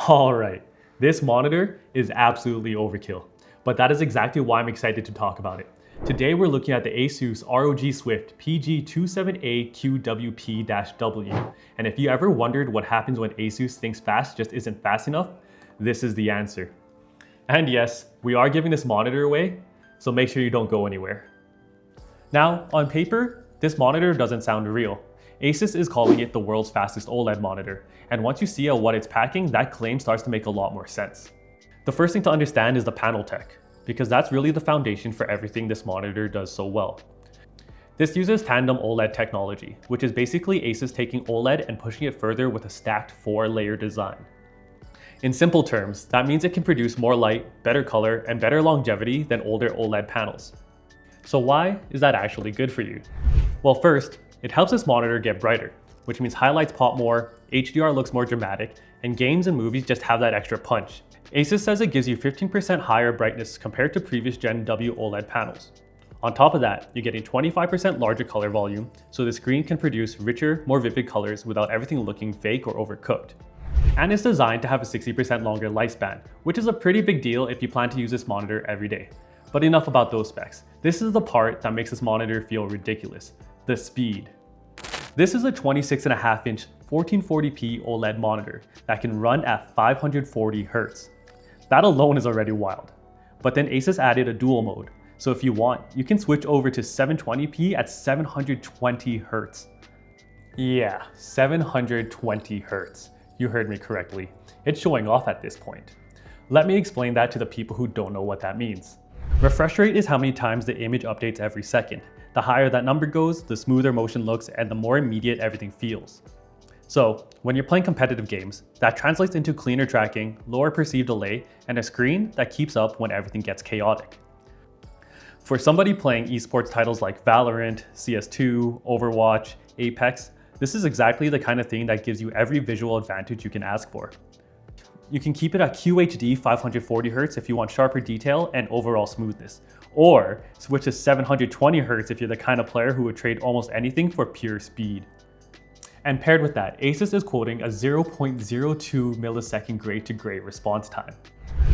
Alright, this monitor is absolutely overkill, but that is exactly why I'm excited to talk about it. Today we're looking at the ASUS ROG Swift PG27A QWP-W, and if you ever wondered what happens when ASUS thinks fast just isn't fast enough, this is the answer. And yes, we are giving this monitor away, so make sure you don't go anywhere. Now, on paper, this monitor doesn't sound real. ASUS is calling it the world's fastest OLED monitor, and once you see what it's packing, that claim starts to make a lot more sense. The first thing to understand is the panel tech, because that's really the foundation for everything this monitor does so well. This uses Tandem OLED technology, which is basically ASUS taking OLED and pushing it further with a stacked 4-layer design. In simple terms, that means it can produce more light, better color, and better longevity than older OLED panels. So why is that actually good for you? Well, first, it helps this monitor get brighter, which means highlights pop more, HDR looks more dramatic, and games and movies just have that extra punch. ASUS says it gives you 15% higher brightness compared to previous Gen W OLED panels. On top of that, you're getting 25% larger color volume, so the screen can produce richer, more vivid colors without everything looking fake or overcooked. And it's designed to have a 60% longer lifespan, which is a pretty big deal if you plan to use this monitor every day. But enough about those specs. This is the part that makes this monitor feel ridiculous: the speed. This is a 26.5-inch 1440p OLED monitor that can run at 540 Hz. That alone is already wild. But then ASUS added a dual mode, so if you want, you can switch over to 720p at 720 Hz. Yeah, 720 Hz. You heard me correctly. It's showing off at this point. Let me explain that to the people who don't know what that means. Refresh rate is how many times the image updates every second. The higher that number goes, the smoother motion looks and the more immediate everything feels. So, when you're playing competitive games, that translates into cleaner tracking, lower perceived delay, and a screen that keeps up when everything gets chaotic. For somebody playing esports titles like Valorant, CS2, Overwatch, Apex, this is exactly the kind of thing that gives you every visual advantage you can ask for. You can keep it at QHD 540 Hz if you want sharper detail and overall smoothness, or switch to 720 Hz if you're the kind of player who would trade almost anything for pure speed. And paired with that, ASUS is quoting a 0.02 millisecond gray-to-gray response time.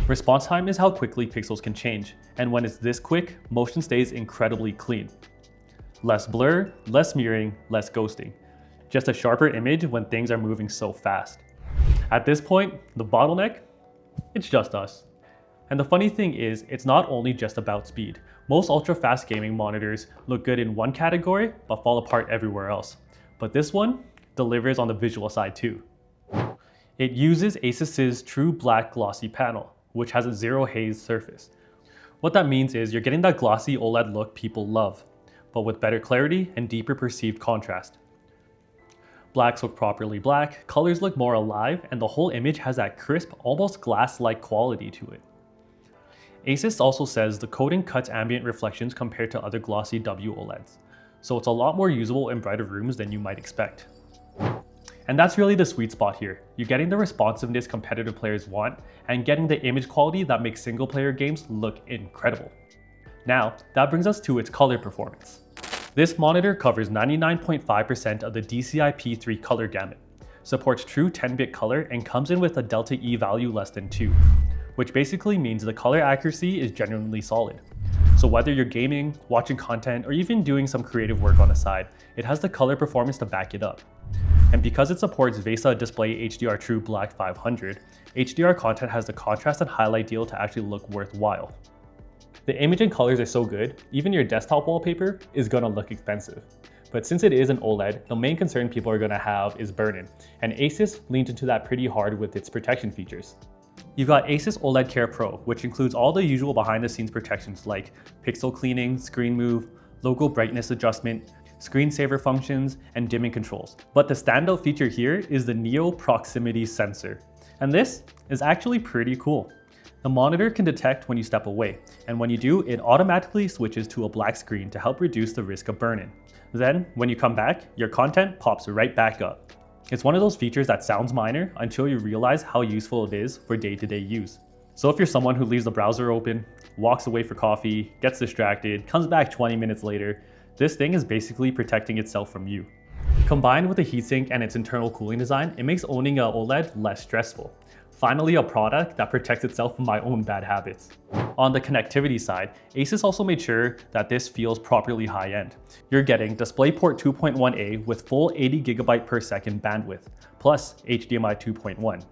Response time is how quickly pixels can change, and when it's this quick, motion stays incredibly clean. Less blur, less mirroring, less ghosting. Just a sharper image when things are moving so fast. At this point, the bottleneck? It's just us. And the funny thing is, it's not only just about speed. Most ultra-fast gaming monitors look good in one category, but fall apart everywhere else. But this one delivers on the visual side too. It uses ASUS's true black glossy panel, which has a zero haze surface. What that means is you're getting that glossy OLED look people love, but with better clarity and deeper perceived contrast. Blacks look properly black, colors look more alive, and the whole image has that crisp, almost glass-like quality to it. ASUS also says the coating cuts ambient reflections compared to other glossy W OLEDs, so it's a lot more usable in brighter rooms than you might expect. And that's really the sweet spot here. You're getting the responsiveness competitive players want, and getting the image quality that makes single-player games look incredible. Now, that brings us to its color performance. This monitor covers 99.5% of the DCI-P3 color gamut, supports true 10-bit color, and comes in with a delta E value less than 2, which basically means the color accuracy is genuinely solid. So whether you're gaming, watching content, or even doing some creative work on the side, it has the color performance to back it up. And because it supports VESA Display HDR True Black 500, HDR content has the contrast and highlight deal to actually look worthwhile. The image and colors are so good, even your desktop wallpaper is gonna look expensive. But since it is an OLED, the main concern people are gonna have is burn-in, and ASUS leans into that pretty hard with its protection features. You've got ASUS OLED Care Pro, which includes all the usual behind-the-scenes protections like pixel cleaning, screen move, logo brightness adjustment, screensaver functions, and dimming controls. But the standout feature here is the Neo Proximity Sensor. And this is actually pretty cool. The monitor can detect when you step away, and when you do, it automatically switches to a black screen to help reduce the risk of burn-in. Then, when you come back, your content pops right back up. It's one of those features that sounds minor until you realize how useful it is for day-to-day use. So if you're someone who leaves the browser open, walks away for coffee, gets distracted, comes back 20 minutes later, this thing is basically protecting itself from you. Combined with the heatsink and its internal cooling design, it makes owning an OLED less stressful. Finally, a product that protects itself from my own bad habits. On the connectivity side, ASUS also made sure that this feels properly high-end. You're getting DisplayPort 2.1a with full 80GB per second bandwidth, plus HDMI 2.1,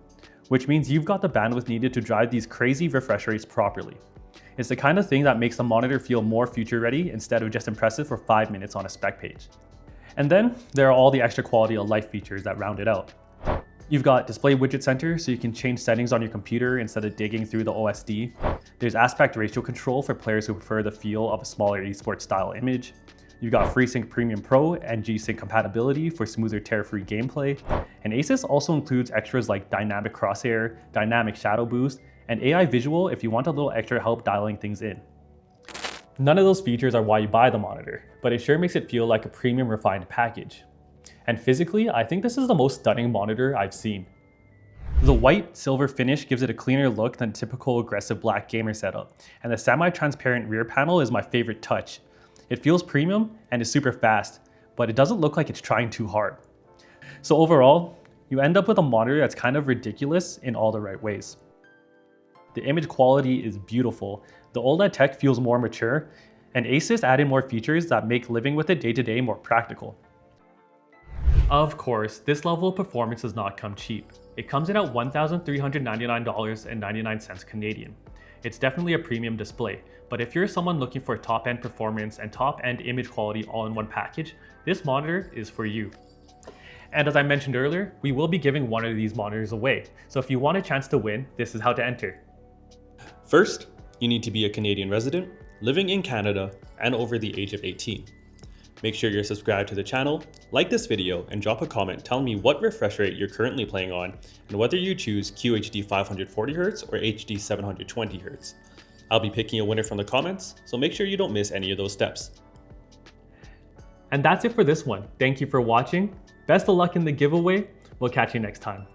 which means you've got the bandwidth needed to drive these crazy refresh rates properly. It's the kind of thing that makes the monitor feel more future-ready instead of just impressive for 5 minutes on a spec page. And then there are all the extra quality of life features that round it out. You've got Display Widget Center, so you can change settings on your computer instead of digging through the OSD. There's aspect ratio control for players who prefer the feel of a smaller esports style image. You've got FreeSync Premium Pro and G-Sync compatibility for smoother tear-free gameplay. And ASUS also includes extras like Dynamic Crosshair, Dynamic Shadow Boost, and AI Visual if you want a little extra help dialing things in. None of those features are why you buy the monitor, but it sure makes it feel like a premium refined package. And physically, I think this is the most stunning monitor I've seen. The white silver finish gives it a cleaner look than typical aggressive black gamer setup, and the semi-transparent rear panel is my favorite touch. It feels premium and is super fast, but it doesn't look like it's trying too hard. So overall, you end up with a monitor that's kind of ridiculous in all the right ways. The image quality is beautiful, the OLED tech feels more mature, and ASUS added more features that make living with it day to day more practical. Of course, this level of performance does not come cheap. It comes in at $1,399.99 Canadian. It's definitely a premium display, but if you're someone looking for top-end performance and top-end image quality all in one package, this monitor is for you. And as I mentioned earlier, we will be giving one of these monitors away, so if you want a chance to win, this is how to enter. First, you need to be a Canadian resident, living in Canada, and over the age of 18. Make sure you're subscribed to the channel, like this video, and drop a comment telling me what refresh rate you're currently playing on and whether you choose QHD 540Hz or HD 720Hz. I'll be picking a winner from the comments, so make sure you don't miss any of those steps. And that's it for this one. Thank you for watching. Best of luck in the giveaway. We'll catch you next time.